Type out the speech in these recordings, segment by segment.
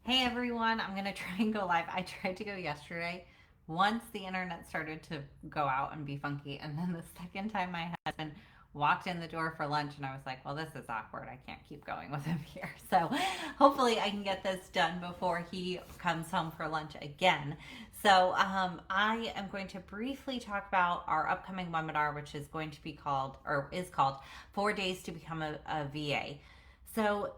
Hey everyone, I'm gonna try and go live. I tried to go yesterday. Once the internet started to go out and be funky, and then the second time my husband walked in the door for lunch, and I was like, well, this is awkward. I can't keep going with him here. So hopefully I can get this done before he comes home for lunch again. I am going to briefly talk about our upcoming webinar, which is going to be called, or is called, 4 Days to Become a VA. So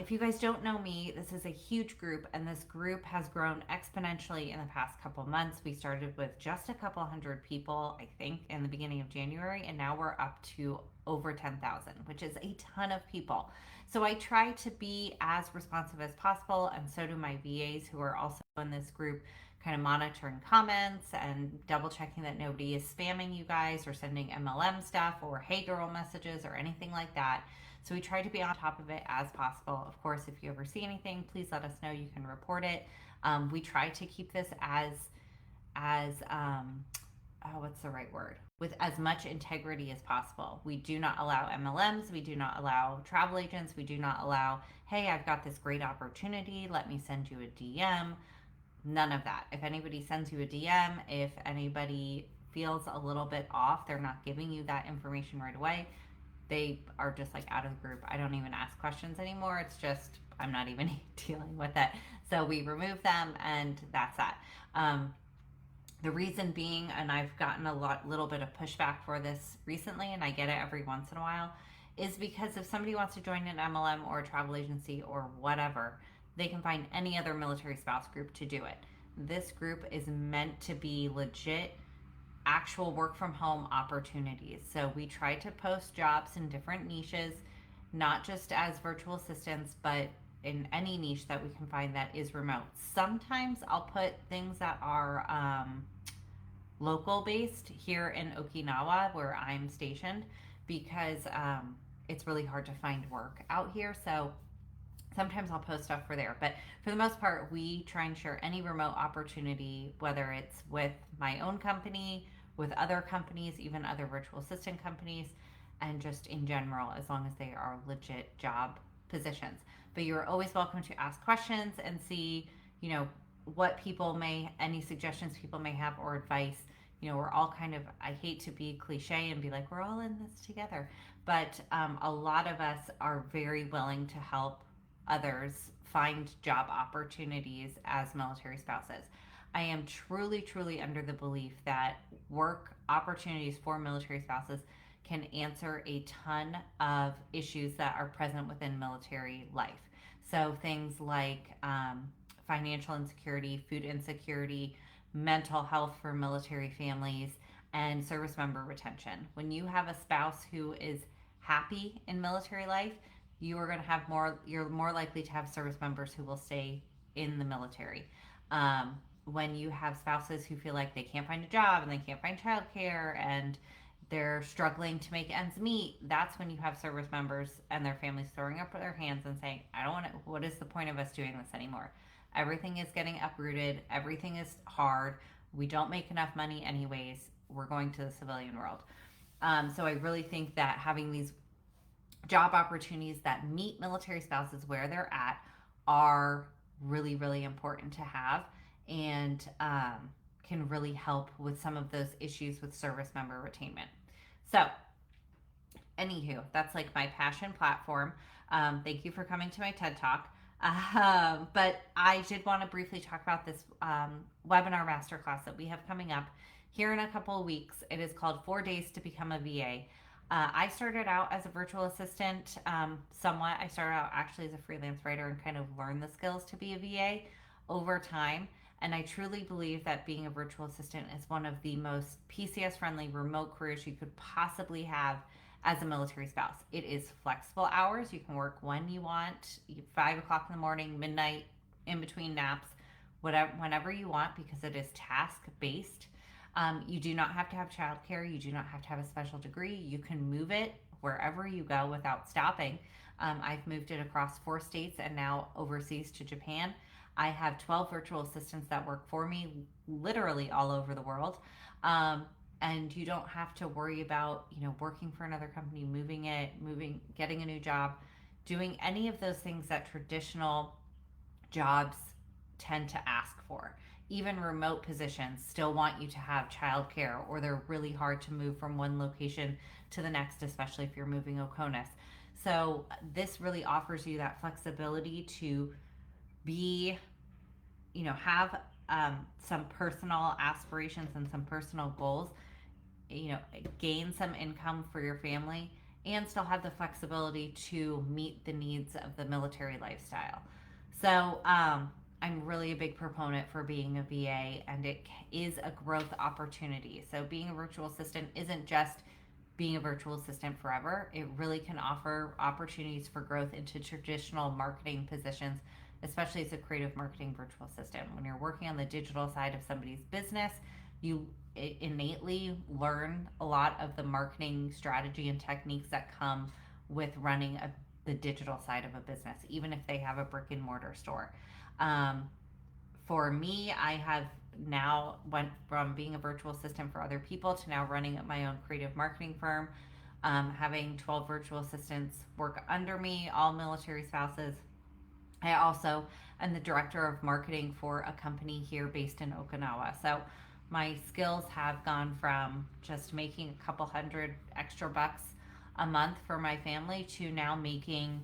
if you guys don't know me, this is a huge group, and this group has grown exponentially in the past couple months. We started with just a couple hundred people, I think, in the beginning of January, and now we're up to over 10,000, which is a ton of people. So I try to be as responsive as possible, and so do my VAs who are also in this group, kind of monitoring comments and double checking that nobody is spamming you guys or sending MLM stuff or hey girl messages or anything like that. So we try to be on top of it as possible. Of course, if you ever see anything, please let us know. You can report it. We try to keep this what's the right word? With as much integrity as possible. We do not allow MLMs. We do not allow travel agents. We do not allow, hey, I've got this great opportunity. Let me send you a DM. None of that. If anybody sends you a DM, if anybody feels a little bit off, they're not giving you that information right away, they are just like out of the group. I don't even ask questions anymore. It's just, I'm not even dealing with it. So we remove them, and that's that. The reason being, and I've gotten little bit of pushback for this recently, and I get it every once in a while, is because if somebody wants to join an MLM or a travel agency or whatever, they can find any other military spouse group to do it. This group is meant to be legit actual work from home opportunities. So we try to post jobs in different niches, not just as virtual assistants, but in any niche that we can find that is remote. Sometimes I'll put things that are local based here in Okinawa, where I'm stationed, because it's really hard to find work out here. So sometimes I'll post stuff for there, but for the most part, we try and share any remote opportunity, whether it's with my own company, with other companies, even other virtual assistant companies, and just in general, as long as they are legit job positions. But you're always welcome to ask questions and see, any suggestions people may have or advice. We're all kind of, I hate to be cliche and be like, we're all in this together, but a lot of us are very willing to help others find job opportunities as military spouses. I am truly, truly under the belief that work opportunities for military spouses can answer a ton of issues that are present within military life. So things like financial insecurity, food insecurity, mental health for military families, and service member retention. When you have a spouse who is happy in military life, you're more likely to have service members who will stay in the military. When you have spouses who feel like they can't find a job and they can't find childcare and they're struggling to make ends meet, that's when you have service members and their families throwing up their hands and saying, I don't want to, what is the point of us doing this anymore? Everything is getting uprooted. Everything is hard. We don't make enough money anyways. We're going to the civilian world. So I really think that having these job opportunities that meet military spouses where they're at are really, really important to have, and can really help with some of those issues with service member retainment. So, anywho, that's like my passion platform. Thank you for coming to my TED Talk. But I did want to briefly talk about this webinar masterclass that we have coming up here in a couple of weeks. It is called 4 Days to Become a VA. I started out as a virtual assistant somewhat. I started out actually as a freelance writer and kind of learned the skills to be a VA over time. And I truly believe that being a virtual assistant is one of the most PCS friendly remote careers you could possibly have as a military spouse. It is flexible hours. You can work when you want, 5 o'clock in the morning, midnight, in between naps, whenever you want, because it is task based. You do not have to have childcare. You do not have to have a special degree. You can move it wherever you go without stopping. I've moved it across 4 states and now overseas to Japan. I have 12 virtual assistants that work for me literally all over the world. And you don't have to worry about, working for another company, getting a new job, doing any of those things that traditional jobs tend to ask for. Even remote positions still want you to have childcare, or they're really hard to move from one location to the next, especially if you're moving Oconus. So this really offers you that flexibility to be, have some personal aspirations and some personal goals, gain some income for your family, and still have the flexibility to meet the needs of the military lifestyle. So, I'm really a big proponent for being a VA, and it is a growth opportunity. So, being a virtual assistant isn't just being a virtual assistant forever. It really can offer opportunities for growth into traditional marketing positions, especially as a creative marketing virtual assistant. When you're working on the digital side of somebody's business, you innately learn a lot of the marketing strategy and techniques that come with running the digital side of a business, even if they have a brick and mortar store. Um, for me, I have now went from being a virtual assistant for other people to now running my own creative marketing firm, having 12 virtual assistants work under me, all military spouses. I also am the director of marketing for a company here based in Okinawa. So my skills have gone from just making a couple hundred extra bucks a month for my family to now making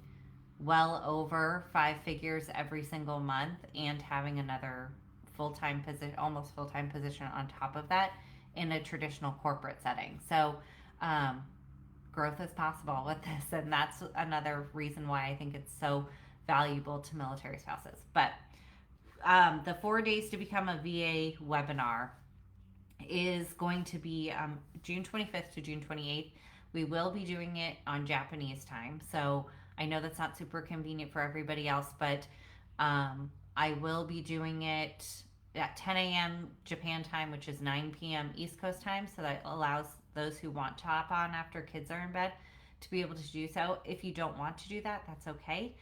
well over 5 figures every single month, and having another full-time position, almost full-time position on top of that, in a traditional corporate setting. So um, growth is possible with this, and that's another reason why I think it's so valuable to military spouses. But the 4 days to become a VA webinar is going to be June 25th to June 28th. We will be doing it on Japanese time. So I know that's not super convenient for everybody else, but I will be doing it at 10 a.m. Japan time, which is 9 p.m. East Coast time. So that allows those who want to hop on after kids are in bed to be able to do so. If you don't want to do that, that's okay.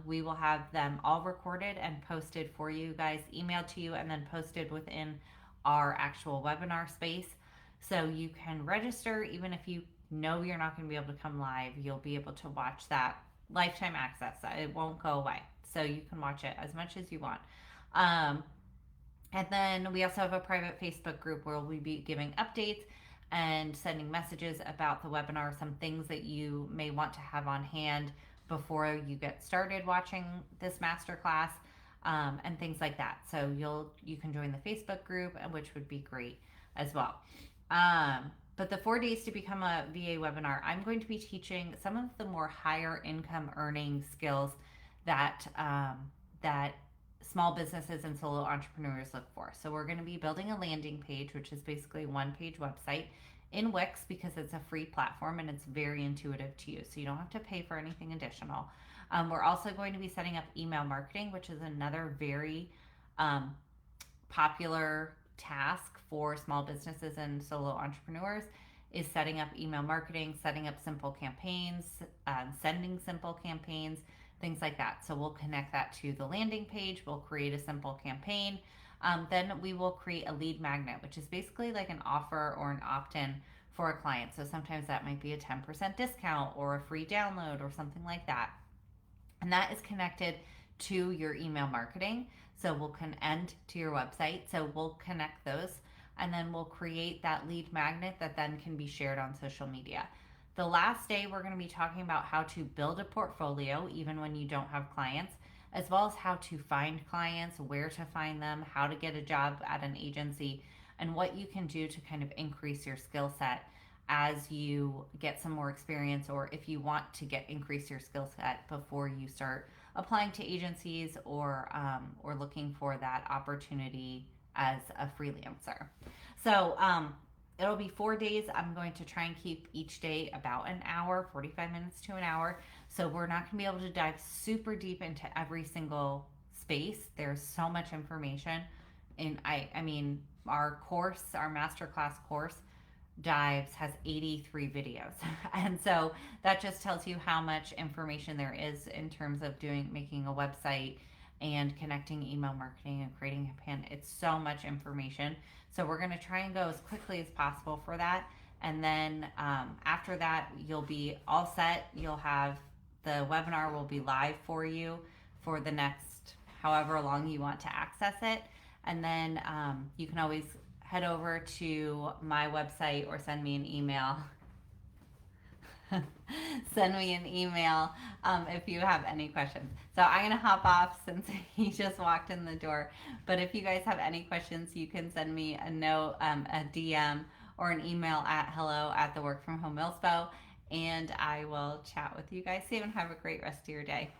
We will have them all recorded and posted for you guys, emailed to you, and then posted within our actual webinar space. So you can register, even if you know you're not going to be able to come live, you'll be able to watch that lifetime access. It won't go away. So you can watch it as much as you want. And then we also have a private Facebook group where we'll be giving updates and sending messages about the webinar, some things that you may want to have on hand before you get started watching this masterclass, and things like that. So you can join the Facebook group, which would be great as well. But the 4 days to become a VA webinar, I'm going to be teaching some of the more higher income earning skills that that small businesses and solo entrepreneurs look for. So we're going to be building a landing page, which is basically a one-page website in Wix, because it's a free platform and it's very intuitive to use. So you don't have to pay for anything additional. We're also going to be setting up email marketing, which is another very popular task for small businesses and solo entrepreneurs, is setting up email marketing, setting up simple campaigns, sending simple campaigns, things like that. So we'll connect that to the landing page. We'll create a simple campaign. Then we will create a lead magnet, which is basically like an offer or an opt-in for a client. So sometimes that might be a 10% discount or a free download or something like that. And that is connected to your email marketing. So we'll end to your website. So we'll connect those, and then we'll create that lead magnet that then can be shared on social media. The last day, we're going to be talking about how to build a portfolio even when you don't have clients, as well as how to find clients, where to find them, how to get a job at an agency, and what you can do to kind of increase your skill set as you get some more experience, or if you want to increase your skill set before you start applying to agencies or looking for that opportunity as a freelancer. So it'll be 4 days. I'm going to try and keep each day about an hour, 45 minutes to an hour. So we're not going to be able to dive super deep into every single space. There's so much information. And I mean, our masterclass course has 83 videos. And so that just tells you how much information there is in terms of making a website and connecting email marketing and creating a campaign. It's so much information. So we're going to try and go as quickly as possible for that. And then after that, you'll be all set. The webinar will be live for you for the next however long you want to access it. And then you can always head over to my website or send me an email. Send me an email if you have any questions. So I'm going to hop off since he just walked in the door. But if you guys have any questions, you can send me a note, a DM, or an email at hello@theworkfromhomemillspo. And I will chat with you guys soon. Have a great rest of your day.